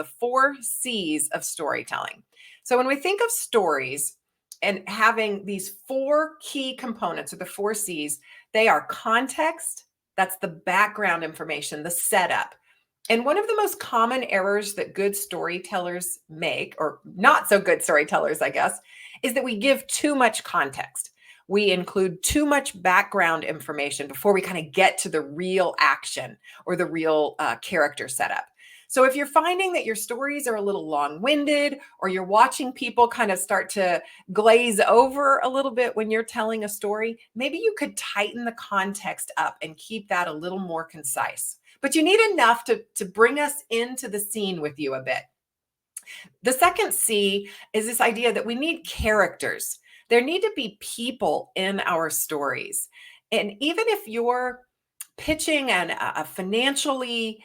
the 4 C's of storytelling. So when we think of stories and having these 4 key components, or the 4 C's, they are context, that's the background information, the setup. And one of the most common errors that good storytellers make, or not so good storytellers, I guess, is that we give too much context. We include too much background information before we kind of get to the real action or the real character setup. So if you're finding that your stories are a little long-winded, or you're watching people kind of start to glaze over a little bit when you're telling a story, maybe you could tighten the context up and keep that a little more concise. But you need enough to bring us into the scene with you a bit. The second C is this idea that we need characters. There need to be people in our stories. And even if you're pitching a financially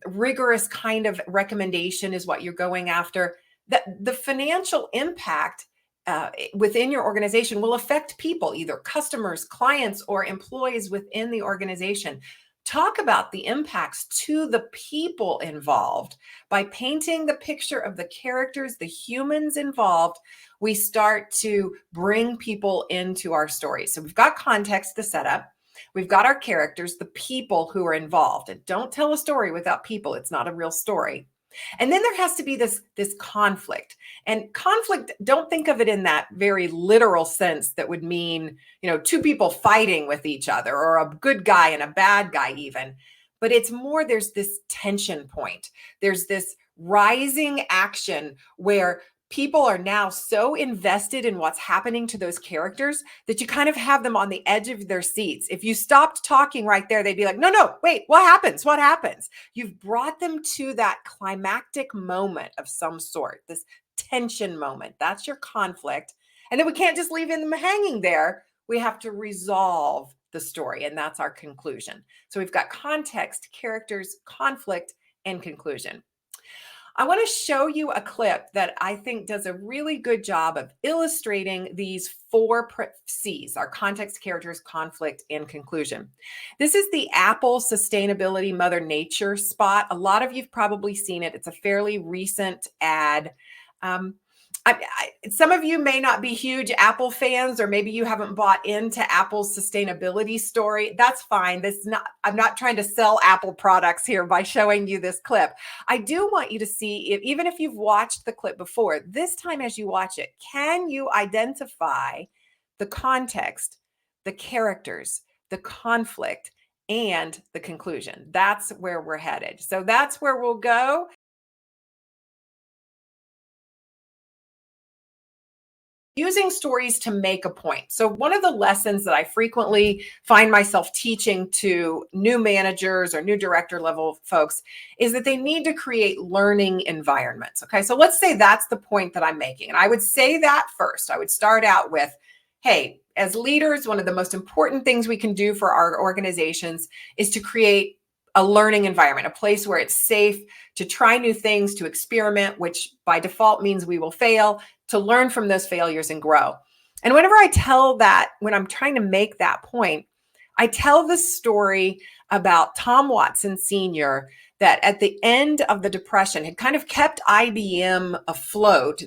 rigorous kind of recommendation is what you're going after, the financial impact within your organization will affect people, either customers, clients, or employees within the organization. Talk about the impacts to the people involved. By painting the picture of the characters, the humans involved, we start to bring people into our story. So we've got context, the setup. We've got our characters, the people who are involved. And don't tell a story without people. It's not a real story. And then there has to be this conflict. And conflict, don't think of it in that very literal sense that would mean, 2 people fighting with each other, or a good guy and a bad guy even. But it's more, there's this tension point. There's this rising action where people are now so invested in what's happening to those characters that you kind of have them on the edge of their seats. If you stopped talking right there, they'd be like, no, wait, what happens? What happens? You've brought them to that climactic moment of some sort, this tension moment. That's your conflict. And then we can't just leave them hanging there. We have to resolve the story, and that's our conclusion. So we've got context, characters, conflict, and conclusion. I want to show you a clip that I think does a really good job of illustrating these 4 C's, our context, characters, conflict, and conclusion. This is the Apple Sustainability Mother Nature spot. A lot of you've probably seen it. It's a fairly recent ad. Some of you may not be huge Apple fans, or maybe you haven't bought into Apple's sustainability story. That's fine. I'm not trying to sell Apple products here by showing you this clip. I do want you to see, even if you've watched the clip before, this time as you watch it, can you identify the context, the characters, the conflict, and the conclusion? That's where we're headed. So that's where we'll go. Using stories to make a point. So one of the lessons that I frequently find myself teaching to new managers or new director level folks is that they need to create learning environments. Okay, so let's say that's the point that I'm making. And I would say that first. I would start out with, hey, as leaders, one of the most important things we can do for our organizations is to create a learning environment, a place where it's safe to try new things, to experiment, which by default means we will fail, to learn from those failures and grow. And whenever I tell that, when I'm trying to make that point, I tell the story about Tom Watson Sr., that at the end of the Depression had kind of kept IBM afloat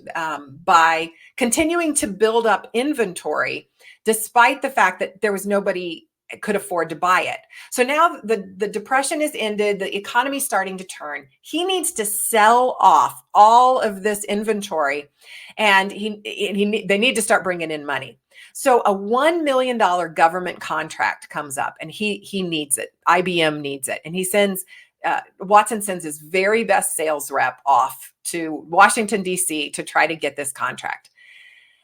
by continuing to build up inventory, despite the fact that there was nobody could afford to buy it. So now the Depression is ended, the economy's starting to turn. He needs to sell off all of this inventory, and they need to start bringing in money. So a $1 million government contract comes up, and he needs it. IBM needs it. And Watson sends his very best sales rep off to Washington, D.C. to try to get this contract.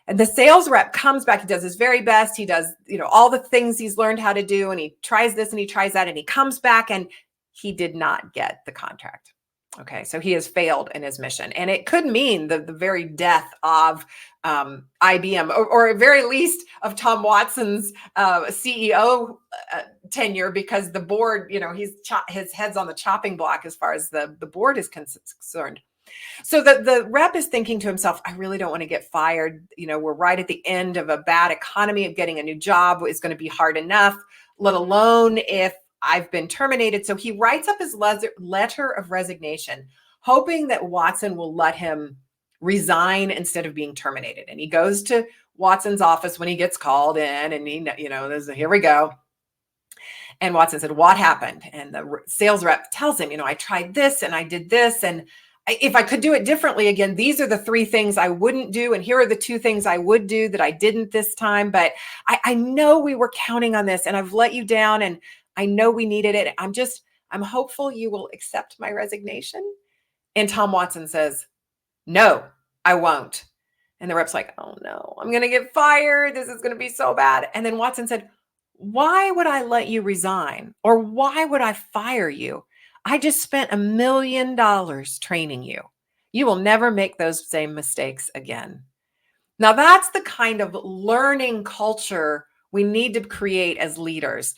And the sales rep comes back, he does his very best. He does, all the things he's learned how to do, and he tries this and he tries that, and he comes back and he did not get the contract. Okay, so he has failed in his mission. And it could mean the very death of IBM, or at very least of Tom Watson's CEO tenure, because the board, his head's on the chopping block as far as the board is concerned. So the rep is thinking to himself, I really don't want to get fired. We're right at the end of a bad economy. Of getting a new job is going to be hard enough, let alone if I've been terminated. So he writes up his letter of resignation, hoping that Watson will let him resign instead of being terminated. And he goes to Watson's office when he gets called in, and here we go. And Watson said, "What happened?" And the sales rep tells him, "I tried this and I did this. And if I could do it differently again, these are the 3 things I wouldn't do. And here are the 2 things I would do that I didn't this time. But I know we were counting on this, and I've let you down, and I know we needed it. I'm hopeful you will accept my resignation." And Tom Watson says, "No, I won't." And the rep's like, "Oh no, I'm going to get fired. This is going to be so bad." And then Watson said, "Why would I let you resign? Or why would I fire you? I just spent $1 million training you. You will never make those same mistakes again." Now, that's the kind of learning culture we need to create as leaders.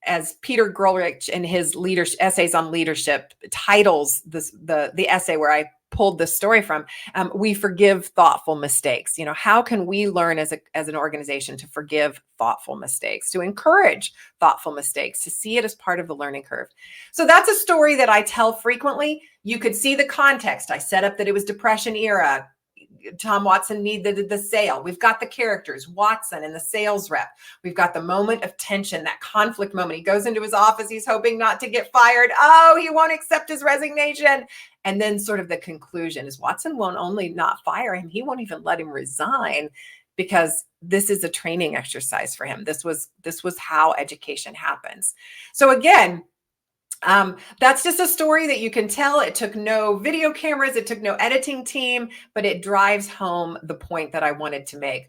As Peter Grulrich in his essays on leadership titles the essay where I pulled this story from, we forgive thoughtful mistakes. How can we learn as an organization to forgive thoughtful mistakes, to encourage thoughtful mistakes, to see it as part of the learning curve? So that's a story that I tell frequently. You could see the context. I set up that it was Depression era. Tom Watson needed the sale. We've got the characters, Watson and the sales rep. We've got the moment of tension, that conflict moment. He goes into his office. He's hoping not to get fired. Oh, he won't accept his resignation. And then sort of the conclusion is Watson won't only not fire him, he won't even let him resign, because this is a training exercise for him. This was how education happens. So again, that's just a story that you can tell. It took no video cameras. It took no editing team, but it drives home the point that I wanted to make.